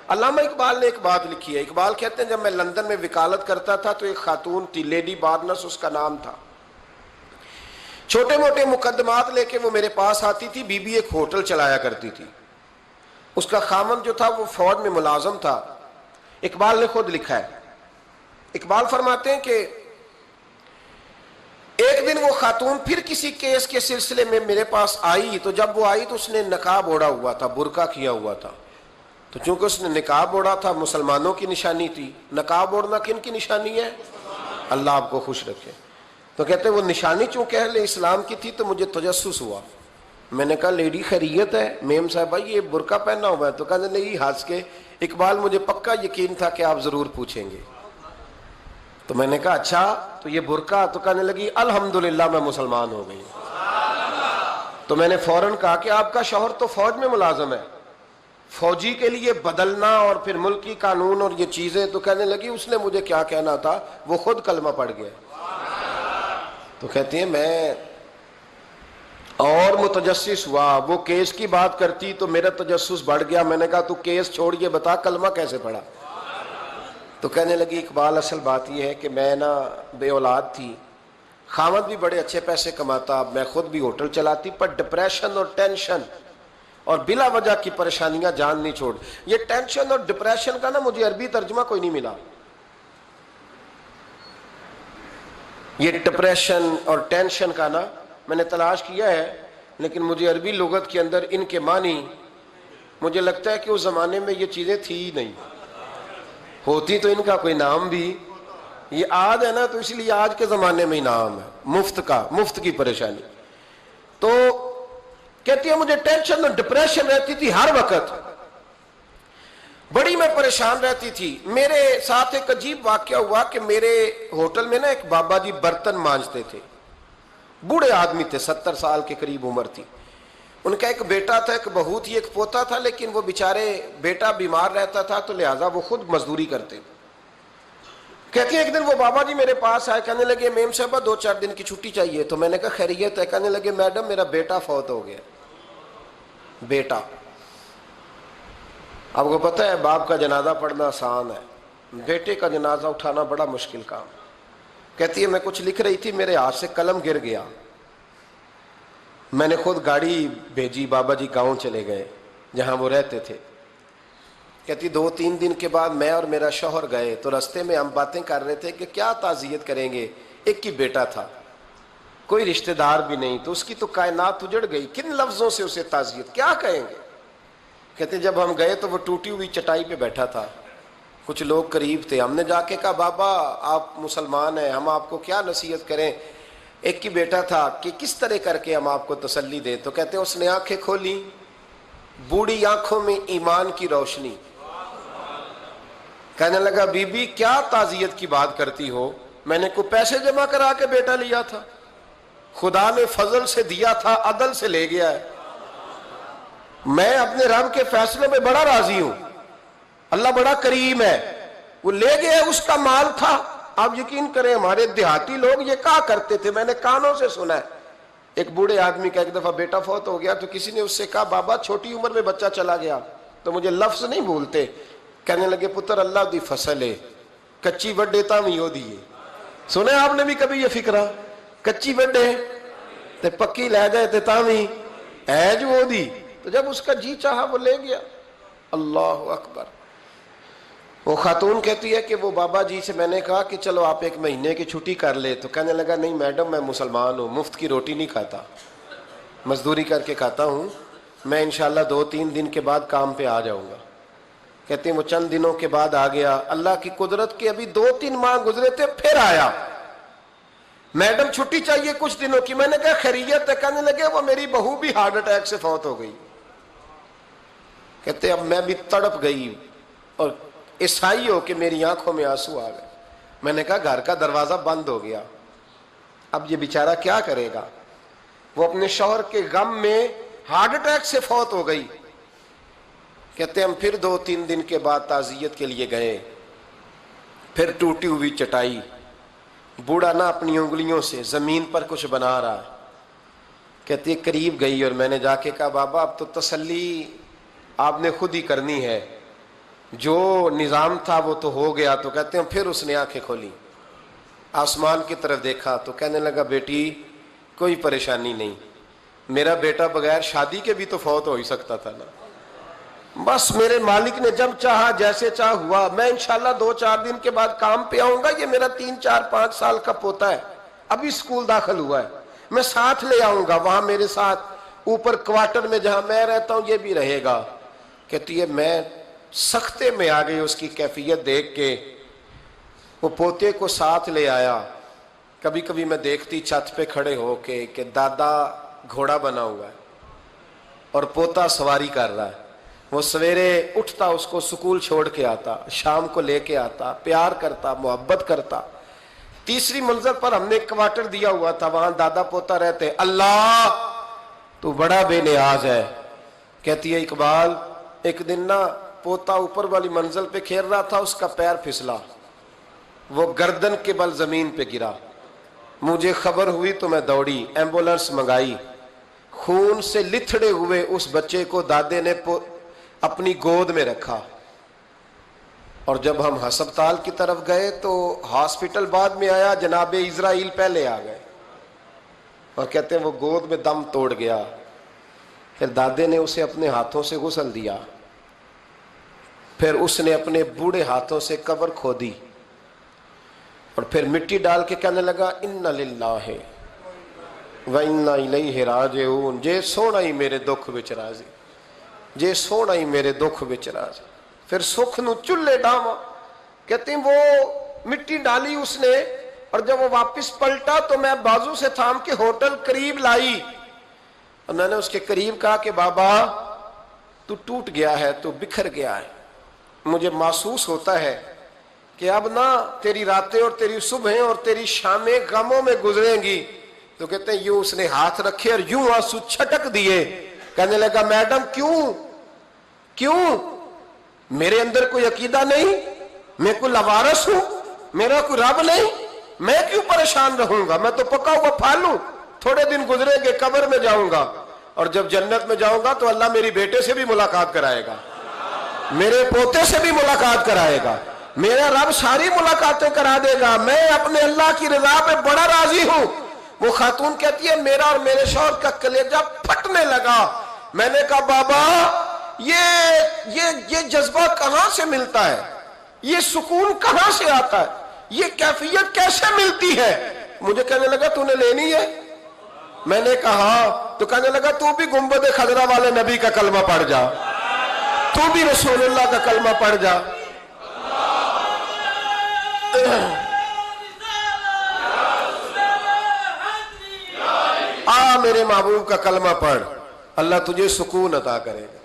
علامہ اقبال نے ایک بات لکھی ہے. اقبال کہتے ہیں جب میں لندن میں وکالت کرتا تھا تو ایک خاتون تھی, لیڈی بارنس اس کا نام تھا. چھوٹے موٹے مقدمات لے کے وہ میرے پاس آتی تھی. بی بی ایک ہوٹل چلایا کرتی تھی. اس کا خامند جو تھا وہ فوج میں ملازم تھا. اقبال نے خود لکھا ہے, اقبال فرماتے ہیں کہ ایک دن وہ خاتون پھر کسی کیس کے سلسلے میں میرے پاس آئی, تو جب وہ آئی تو اس نے نقاب اوڑھا ہوا تھا, برقع کیا ہوا تھا. تو چونکہ اس نے نقاب اوڑھا تھا, مسلمانوں کی نشانی تھی. نقاب اوڑھنا کن کی نشانی ہے؟ اللہ آپ کو خوش رکھے. تو کہتے وہ نشانی چونکہ اہل اسلام کی تھی تو مجھے تجسس ہوا. میں نے کہا لیڈی خیریت ہے؟ میم صاحبہ یہ برقع پہنا ہوا ہے. تو کہنے لگی ہنس کے, اقبال مجھے پکا یقین تھا کہ آپ ضرور پوچھیں گے. تو میں نے کہا اچھا تو یہ برقع؟ تو کہنے لگی الحمدللہ میں مسلمان ہو گئی. تو میں نے فوراً کہا کہ آپ کا شوہر تو فوج میں ملازم ہے, فوجی کے لیے بدلنا اور پھر ملکی قانون اور یہ چیزیں. تو کہنے لگی اس نے مجھے کیا کہنا تھا, وہ خود کلمہ پڑھ گیا. تو کہتی ہیں میں اور متجسس ہوا. وہ کیس کی بات کرتی تو میرا تجسس بڑھ گیا. میں نے کہا تو کیس چھوڑ یہ بتا کلمہ کیسے پڑھا؟ تو کہنے لگی اقبال اصل بات یہ ہے کہ میں نا بے اولاد تھی, خامد بھی بڑے اچھے پیسے کماتا, میں خود بھی ہوٹل چلاتی, پر ڈپریشن اور ٹینشن اور بلا وجہ کی پریشانیاں جان نہیں چھوڑ. یہ ٹینشن اور ڈپریشن کا نا مجھے عربی ترجمہ کوئی نہیں ملا. یہ ڈپریشن اور ٹینشن کا نا میں نے تلاش کیا ہے, لیکن مجھے عربی لغت کے اندر ان کے معنی مجھے لگتا ہے کہ اس زمانے میں یہ چیزیں تھی ہی نہیں. ہوتی تو ان کا کوئی نام بھی, یہ آج ہے نا تو اس لیے آج کے زمانے میں ہی نام ہے مفت کا, مفت کی پریشانی. تو کہتی ہے مجھے ٹینشن اور ڈپریشن رہتی تھی ہر وقت, بڑی میں پریشان رہتی تھی. میرے ساتھ ایک عجیب واقعہ ہوا کہ میرے ہوٹل میں نا ایک بابا جی برتن مانجتے تھے, بوڑھے آدمی تھے, 70 سال کے قریب عمر تھی. ان کا ایک بیٹا تھا, ایک بہو تھی, ایک پوتا تھا, لیکن وہ بیچارے بیٹا بیمار رہتا تھا تو لہٰذا وہ خود مزدوری کرتے. کہتے ہیں ایک دن وہ بابا جی میرے پاس آئے, کہنے لگے میم صاحبہ 2-4 دن کی چھٹی چاہیے. تو میں نے کہا خیریت ہے؟ کہنے لگے میڈم میرا بیٹا فوت ہو گیا. بیٹا, آپ کو پتہ ہے باپ کا جنازہ پڑھنا آسان ہے, بیٹے کا جنازہ اٹھانا بڑا مشکل کام. کہتی ہے میں کچھ لکھ رہی تھی, میرے ہاتھ سے قلم گر گیا. میں نے خود گاڑی بھیجی, بابا جی گاؤں چلے گئے جہاں وہ رہتے تھے. کہتی 2-3 دن کے بعد میں اور میرا شوہر گئے تو رستے میں ہم باتیں کر رہے تھے کہ کیا تعزیت کریں گے. ایک ہی بیٹا تھا, کوئی رشتہ دار بھی نہیں, تو اس کی تو کائنات اجڑ گئی, کن لفظوں سے اسے تعزیت کیا کہیں گے. کہتے جب ہم گئے تو وہ ٹوٹی ہوئی چٹائی پہ بیٹھا تھا, کچھ لوگ قریب تھے. ہم نے جا کے کہا بابا آپ مسلمان ہیں, ہم آپ کو کیا نصیحت کریں, ایک ہی بیٹا تھا, کہ کس طرح کر کے ہم آپ کو تسلی دیں. تو کہتے اس نے آنکھیں کھولی, بوڑھی آنکھوں میں ایمان کی روشنی. کہنے لگا بی بی کیا تعزیت کی بات کرتی ہو, میں نے کوئی پیسے جمع کرا کے بیٹا لیا تھا, خدا نے فضل سے دیا تھا, عدل سے لے گیا ہے. میں اپنے رب کے فیصلوں میں بڑا راضی ہوں, اللہ بڑا کریم ہے, وہ لے گیا, اس کا مال تھا. آپ یقین کریں ہمارے دیہاتی لوگ یہ کہا کرتے تھے, میں نے کانوں سے سنا ہے. ایک بوڑھے آدمی کا ایک دفعہ بیٹا فوت ہو گیا تو کسی نے اس سے کہا بابا چھوٹی عمر میں بچہ چلا گیا, تو مجھے لفظ نہیں بھولتے. کہنے لگے پتر اللہ دی فصل ہے, کچی وڈے تاویں ہو دیے. سنے آپ نے بھی کبھی یہ فکرہ, کچی وڈے تے پکی لے گئے تے تاویں ہے جو ہو دی. تو جب اس کا جی چاہا وہ لے گیا. اللہ اکبر. وہ خاتون کہتی ہے کہ وہ بابا جی سے میں نے کہا کہ چلو آپ 1 مہینے کی چھٹی کر لے. تو کہنے لگا نہیں میڈم میں مسلمان ہوں, مفت کی روٹی نہیں کھاتا, مزدوری کر کے کھاتا ہوں, میں انشاءاللہ 2-3 دن کے بعد کام پہ آ جاؤں گا. کہتے ہیں وہ چند دنوں کے بعد آ گیا. اللہ کی قدرت کے ابھی 2-3 ماہ گزرے تھے, پھر آیا. میڈم چھٹی چاہیے کچھ دنوں کی. میں نے کہا خیریت ہے؟ کہنے لگے وہ میری بہو بھی ہارٹ اٹیک سے فوت ہو گئی. کہتے اب میں بھی تڑپ گئی اور عیسائی ہو کہ میری آنکھوں میں آنسو آ گئے. میں نے کہا گھر کا دروازہ بند ہو گیا, اب یہ بیچارہ کیا کرے گا. وہ اپنے شوہر کے غم میں ہارٹ اٹیک سے فوت ہو گئی. کہتے ہم پھر 2-3 دن کے بعد تعزیت کے لیے گئے, پھر ٹوٹی ہوئی چٹائی, بوڑھا نہ اپنی انگلیوں سے زمین پر کچھ بنا رہا. کہتی ہے قریب گئی اور میں نے جا کے کہا بابا اب تو تسلی آپ نے خود ہی کرنی ہے, جو نظام تھا وہ تو ہو گیا، تو کہتے ہیں پھر اس نے آنکھیں کھولی، آسمان کی طرف دیکھا تو کہنے لگا بیٹی کوئی پریشانی نہیں، میرا بیٹا بغیر شادی کے بھی تو فوت ہو ہی سکتا تھا نا، بس میرے مالک نے جب چاہا جیسے چاہ ہوا، میں انشاءاللہ 2-4 دن کے بعد کام پہ آؤں گا، یہ میرا 3-4-5 سال کا پوتا ہے، ابھی اسکول داخل ہوا ہے، میں ساتھ لے آؤں گا، وہاں میرے ساتھ اوپر کوارٹر میں جہاں میں رہتا ہوں یہ بھی رہے گا۔ کہتی ہے میں سختے میں آ گئی اس کی کیفیت دیکھ کے، وہ پوتے کو ساتھ لے آیا۔ کبھی کبھی میں دیکھتی چھت پہ کھڑے ہو کے کہ دادا گھوڑا بنا ہوا ہے اور پوتا سواری کر رہا ہے، وہ سویرے اٹھتا اس کو سکول چھوڑ کے آتا، شام کو لے کے آتا، پیار کرتا، محبت کرتا۔ تیسری منزل پر ہم نے ایک کوارٹر دیا ہوا تھا، وہاں دادا پوتا رہتے۔ اللہ تو بڑا بے نیاز ہے۔ کہتی ہے اقبال ایک دن نا پوتا اوپر والی منزل پہ کھیل رہا تھا، اس کا پیر پھسلا، وہ گردن کے بل زمین پہ گرا، مجھے خبر ہوئی تو میں دوڑی، ایمبولنس منگائی، خون سے لتھڑے ہوئے اس بچے کو دادے نے اپنی گود میں رکھا، اور جب ہم ہسپتال کی طرف گئے تو ہاسپٹل بعد میں آیا، جناب اسرائیل پہلے آ گئے اور کہتے ہیں وہ گود میں دم توڑ گیا۔ پھر دادے نے اسے اپنے ہاتھوں سے غسل دیا، پھر اس نے اپنے بوڑھے ہاتھوں سے قبر کھودی اور پھر مٹی ڈال کے کہنے لگا اِنَّ لِلَّهِ وَإِنَّا إِلَيْهِ رَاجِعُونَ، جے سونا ہی میرے دکھ وچ راضی، جے سونا ہی میرے دکھ وچ راضی۔ پھر سکھ نو چلے ڈاما، کہتے ہیں وہ مٹی ڈالی اس نے، اور جب وہ واپس پلٹا تو میں بازو سے تھام کے ہوٹل قریب لائی، اور میں نے اس کے قریب کہا کہ بابا تو ٹوٹ گیا ہے، تو بکھر گیا ہے، مجھے محسوس ہوتا ہے کہ اب نہ تیری راتیں اور تیری صبحیں اور تیری شامیں غموں میں گزریں گی۔ تو کہتے ہیں یوں اس نے ہاتھ رکھے اور یوں آنسو چھٹک دیے، کہنے لگا میڈم کیوں میرے اندر کوئی عقیدہ نہیں، میں کوئی لوارث ہوں، میرا کوئی رب نہیں، میں کیوں پریشان رہوں گا، میں تو پکا ہوا پھل ہوں، تھوڑے دن گزریں گے قبر میں جاؤں گا، اور جب جنت میں جاؤں گا تو اللہ میری بیٹے سے بھی ملاقات کرائے گا، میرے پوتے سے بھی ملاقات کرائے گا، میرا رب ساری ملاقاتیں کرا دے گا، میں اپنے اللہ کی رضا پہ بڑا راضی ہوں۔ وہ خاتون کہتی ہے میرا اور میرے شوہر کا کلیجہ پھٹنے لگا، میں نے کہا بابا یہ جذبہ کہاں سے ملتا ہے، یہ سکون کہاں سے آتا ہے، یہ کیفیت کیسے ملتی ہے؟ مجھے کہنے لگا تو نے لینی ہے؟ میں نے کہا، تو کہنے لگا تو بھی گنبد خضرا والے نبی کا کلمہ پڑھ جا، تو بھی رسول اللہ کا کلمہ پڑھ جا۔ میرے محبوب کا کلمہ پڑھ، اللہ تجھے سکون عطا کرے گا۔